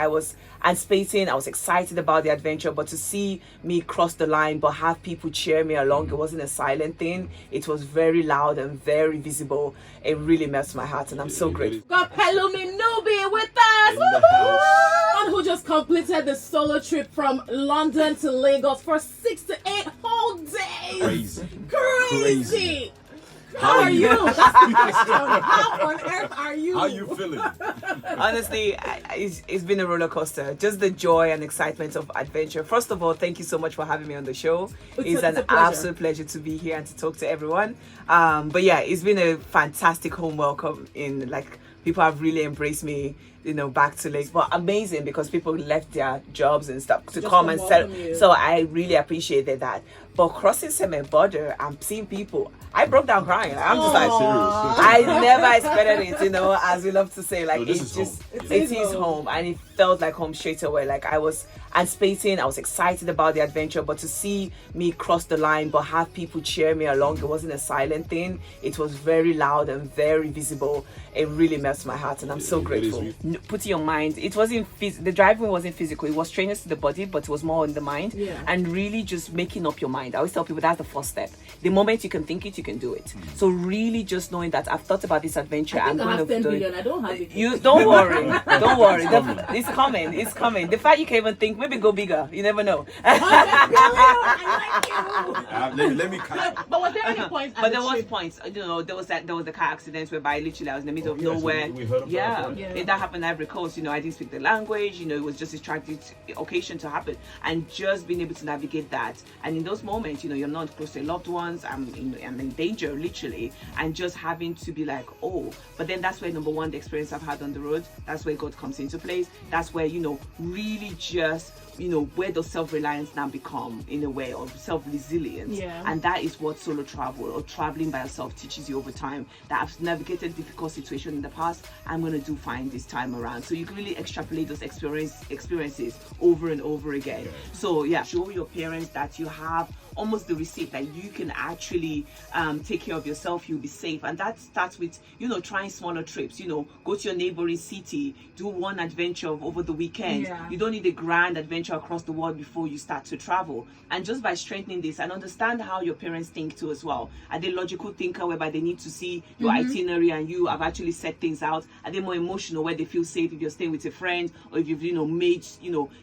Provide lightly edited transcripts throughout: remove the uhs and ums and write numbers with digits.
I was anticipating, I was excited about the adventure, but to see me cross the line but have people cheer me along, it wasn't a silent thing. It was very loud and very visible. It really melts my heart, and I'm so grateful. Got Pelumi Nubi with us, and who just completed the solo trip from London to Lagos for 6 to 8 whole days. Crazy. How are you? That's the question. How on earth are you? How are you feeling? Honestly, it's been a roller coaster. Just the joy and excitement of adventure. First of all, thank you so much for having me on the show. It's an absolute pleasure to be here and to talk to everyone. But yeah, it's been a fantastic home welcome. People have really embraced me, back to Lagos. But amazing, because people left their jobs and stuff to come and settle. So I really appreciated that. But crossing Seme border, I'm seeing people. I broke down crying. I'm just like, I never expected it, as we love to say. Like, it is home. And it felt like home straight away. Like, I was anticipating, I was excited about the adventure, but to see me cross the line but have people cheer me along, it wasn't a silent thing. It was very loud and very visible. It really melts my heart, and I'm so grateful. Put in your mind, it wasn't the driving wasn't physical. It was trainers to the body, but it was more in the mind. And really just making up your mind. I always tell people that's the first step. The moment you can think it, you can do it. So really just knowing that I've thought about this adventure. I'm going to do 10 billion. I don't have it. You don't worry. Don't worry. It's coming. It's coming. The fact you can even think, maybe go bigger. You never know. I like you. Let me count. But was there any points? But there was points. There was the car accident whereby literally I was in the middle of nowhere. We heard of that. That happened at Ivory Coast. I didn't speak the language. It was just a tragic occasion to happen, and just being able to navigate that. And in those moments, you're not close to your loved ones. I'm in danger, literally, and just having to be like, oh. But then that's where number one, the experience I've had on the road. That's where God comes into place. That's where really just where does self-reliance now become, in a way, or self-resilience. And that is what solo travel or traveling by yourself teaches you over time. That I've navigated difficult situations in the past, I'm going to do fine this time around. So you can really extrapolate those experiences over and over again. So yeah, show your parents that you have almost the receipt that you can actually take care of yourself. You'll be safe. And that starts with trying smaller trips. Go to your neighboring city, do one adventure over the weekend. You don't need a grand adventure across the world before you start to travel. And just by strengthening this and understand how your parents think too as well. Are they logical thinker whereby they need to see your itinerary and you have actually set things out? Are they more emotional where they feel safe if you're staying with a friend, or if you've made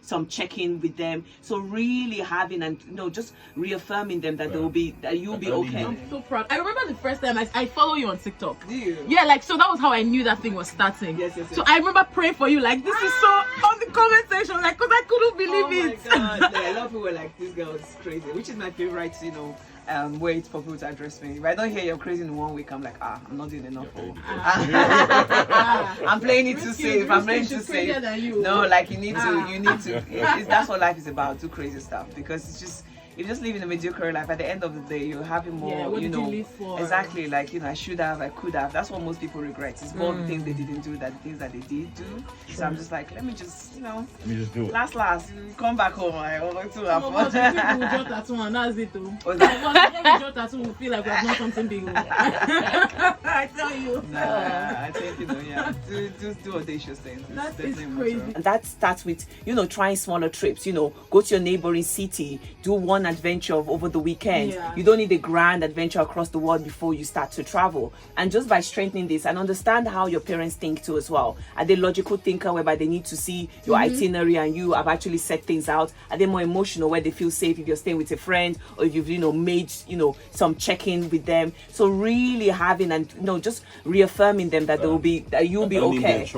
some check-in with them? So really having and just reaffirming them that you'll be okay. I'm so proud. I remember the first time I follow you on TikTok. Do you? Yeah, so that was how I knew that thing was starting. Yes. So I remember praying for you, like, this is so on the comment section, like, because I couldn't believe it. Oh my God. A lot of people were like, this girl is crazy, which is my favorite, way for people to address me. If I don't hear you're crazy in 1 week, I'm like, I'm not doing enough. I'm playing it too safe. I'm playing it too safe. No, like you need to. That's what life is about. Do crazy stuff, because it's just. If you just live in a mediocre life, at the end of the day, you're having more, what did you live for? Exactly, like, I should have, I could have. That's what most people regret. It's more the things they didn't do than the things that they did do. So I'm just like, let me just do it. Last, come back home. I want to have fun. That's it too. We tattoo, we feel like we have done something big. I tell you. I think, do audacious things. That is crazy. And that starts with, trying smaller trips. Go to your neighboring city, do one adventure over the weekend. You don't need a grand adventure across the world before you start to travel. And just by strengthening this and understand how your parents think too as well. Are they logical thinker whereby they need to see your itinerary and you have actually set things out? Are they more emotional where they feel safe if you're staying with a friend, or if you've made some check-in with them? So really having and just reaffirming them that you'll be okay.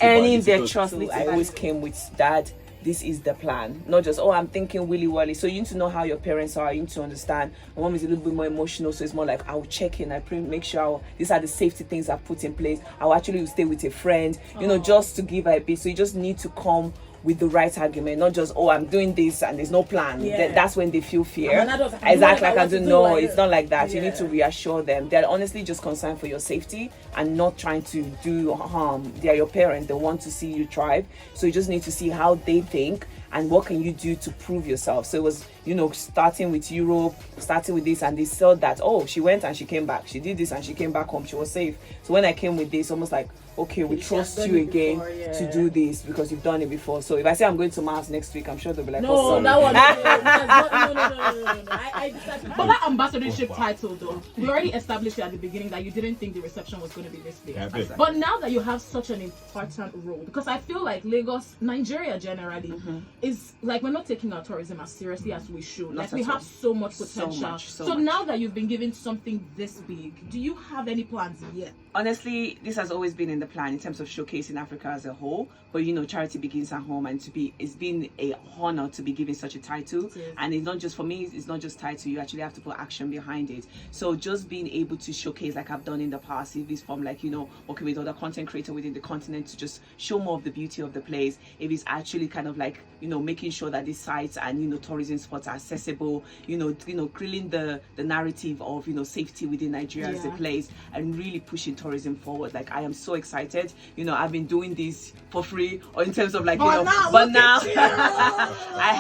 Earning their trust. I always came with Dad, this is the plan, not just I'm thinking willy-willy. So you need to know how your parents are. You need to understand my mom is a little bit more emotional, so it's more like I'll check in, make sure these are the safety things I've put in place. I'll actually stay with a friend, just to give her a bit. So you just need to come with the right argument, not just I'm doing this and there's no plan. That's when they feel fear. Exactly, like I don't know. It's not like that. You need to reassure them. They're honestly just concerned for your safety and not trying to do harm. They are your parents. They want to see you thrive. So you just need to see how they think and what can you do to prove yourself. So it was, starting with Europe, starting with this, and they saw that, she went and she came back. She did this and she came back home. She was safe. So when I came with this, almost like, okay, we She has trust done you it again before, yeah. to do this because you've done it before. So if I say I'm going to Mars next week, I'm sure they'll be like, No, awesome. that one. No. I decided. But that ambassadorship title, though, we already established at the beginning that you didn't think the reception was going to be this big. Yeah, big. But now that you have such an important role, because I feel like Lagos, Nigeria generally, is like we're not taking our tourism as seriously as we should. Not Like we at have all. so much So potential. much. So now that you've been given something this big, do you have any plans yet? Honestly, this has always been in the plan in terms of showcasing Africa as a whole. But you know, charity begins at home, and it's been a honor to be given such a title. It is. And it's not just for me, it's not just title. You actually have to put action behind it. So just being able to showcase, like I've done in the past, if it's from like, you know, working with other content creator within the continent to just show more of the beauty of the place. If it's actually kind of like, you know, making sure that these sites and, you know, tourism spots are accessible, you know, grilling the narrative of, you know, safety within Nigeria as a place, and really pushing tourism forward. Like I am so excited. You know, I've been doing this for free, or in terms of like, you know, but now I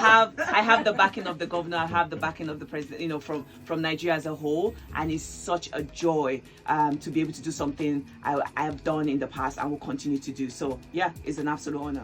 have the backing of the governor, I have the backing of the president, you know, from Nigeria as a whole, and it's such a joy to be able to do something I have done in the past and will continue to do. So yeah, it's an absolute honor.